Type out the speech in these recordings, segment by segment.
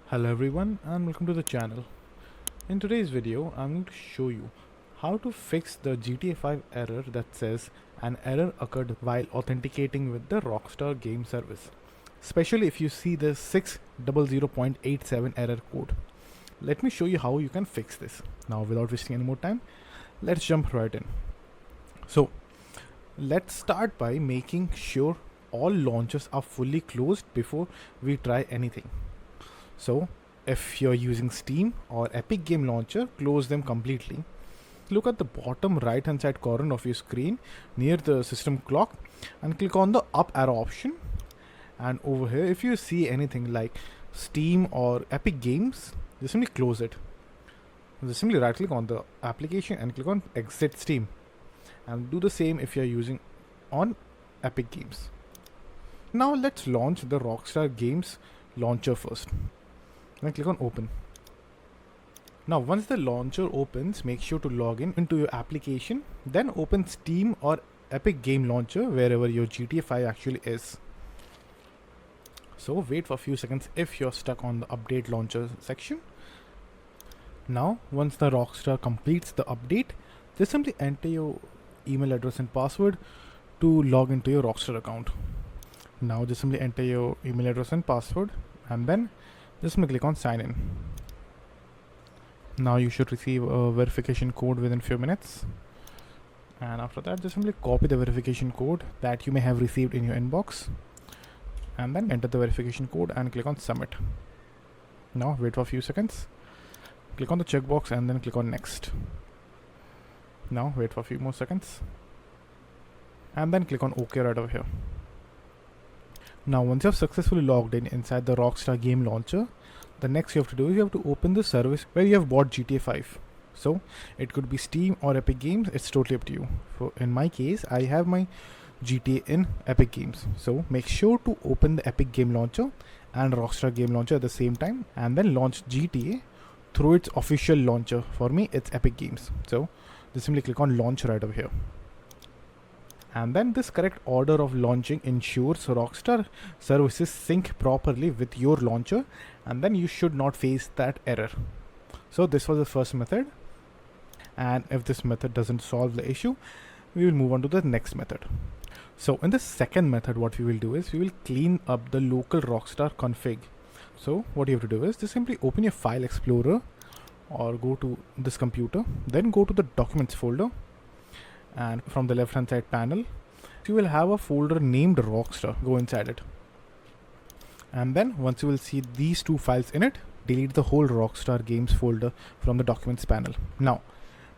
Hello everyone and welcome to the channel. In today's video I'm going to show you how to fix the GTA 5 error that says an error occurred while authenticating with the Rockstar game service, especially if you see the 600.87 error code. Let me show you how you can fix this. Now without wasting any more time, let's jump right in. So let's start by making sure all launchers are fully closed before we try anything. So if you're using Steam or Epic Game Launcher, close them completely. Look at the bottom right hand side corner of your screen near the system clock and click on the up arrow option. And over here, if you see anything like Steam or Epic Games, just simply close it. Just simply right click on the application and click on exit Steam. And do the same if you're using on Epic Games. Now let's launch the Rockstar Games launcher first. Then click on open. Now once the launcher opens, make sure to log in into your application, then open Steam or Epic Game Launcher wherever your GTA 5 actually is. So wait for a few seconds if you're stuck on the update launcher section. Now once the Rockstar completes the update, just simply enter your email address and password to log into your Rockstar account. Now just simply enter your email address and password and then just click on sign in. Now you should receive a verification code within few minutes, and after that just simply copy the verification code that you may have received in your inbox and then enter the verification code and click on submit. Now wait for a few seconds, click on the checkbox and then click on next. Now wait for a few more seconds and then click on OK right over here. Now once you have successfully logged in inside the Rockstar game launcher, the next you have to do is you have to open the service where you have bought GTA 5. So it could be Steam or Epic Games, it's totally up to you. So in my case, I have my GTA in Epic Games. So make sure to open the Epic Game Launcher and Rockstar Game Launcher at the same time and then launch GTA through its official launcher. For me, it's Epic Games. So just simply click on launch right over here. And then this correct order of launching ensures Rockstar services sync properly with your launcher, and then you should not face that error. So this was the first method, and if this method doesn't solve the issue, we will move on to the next method. So in the second method, what we will do is we will clean up the local Rockstar config. So what you have to do is just simply open your file explorer or go to this computer, then go to the documents folder, and from the left hand side panel you will have a folder named Rockstar. Go inside it, and then once you will see these two files in it, delete the whole Rockstar games folder from the documents panel. Now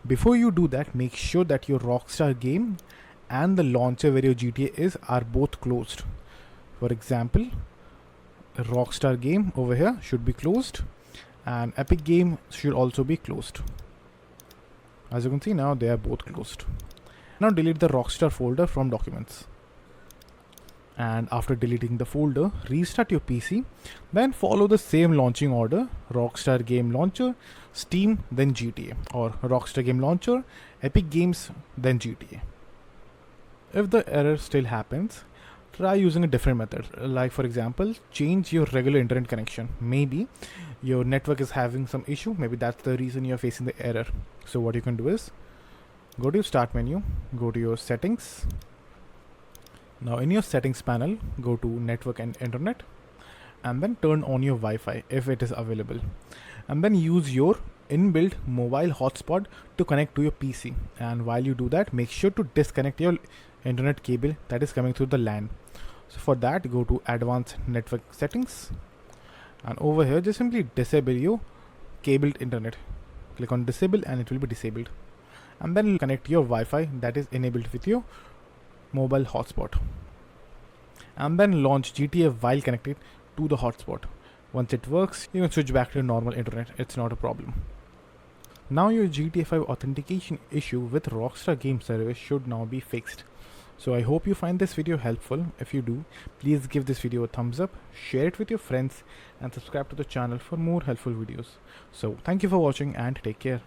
before you do that, make sure that your Rockstar game and the launcher where your GTA is are both closed. For example, a Rockstar game over here should be closed and Epic Game should also be closed. As you can see, now they are both closed. Now delete the Rockstar folder from documents. And after deleting the folder, restart your PC, then follow the same launching order: Rockstar Game Launcher, Steam, then GTA, or Rockstar Game Launcher, Epic Games, then GTA. If the error still happens, try using a different method. Like for example, change your regular internet connection. Maybe your network is having some issue, maybe that's the reason you're facing the error. So what you can do is go to your start menu, go to your settings. Now in your settings panel, go to network and internet and then turn on your Wi-Fi if it is available, and then use your inbuilt mobile hotspot to connect to your PC. And while you do that, make sure to disconnect your internet cable that is coming through the LAN. So for that, go to advanced network settings, and over here just simply disable your cabled internet. Click on disable and it will be disabled, and then connect your Wi-Fi that is enabled with your mobile hotspot, and then launch GTA while connected to the hotspot. Once it works, you can switch back to your normal internet. It's not a problem. Now your GTA 5 authentication issue with Rockstar Game Service should now be fixed. So I hope you find this video helpful. If you do, please give this video a thumbs up, share it with your friends, and subscribe to the channel for more helpful videos. So thank you for watching and take care.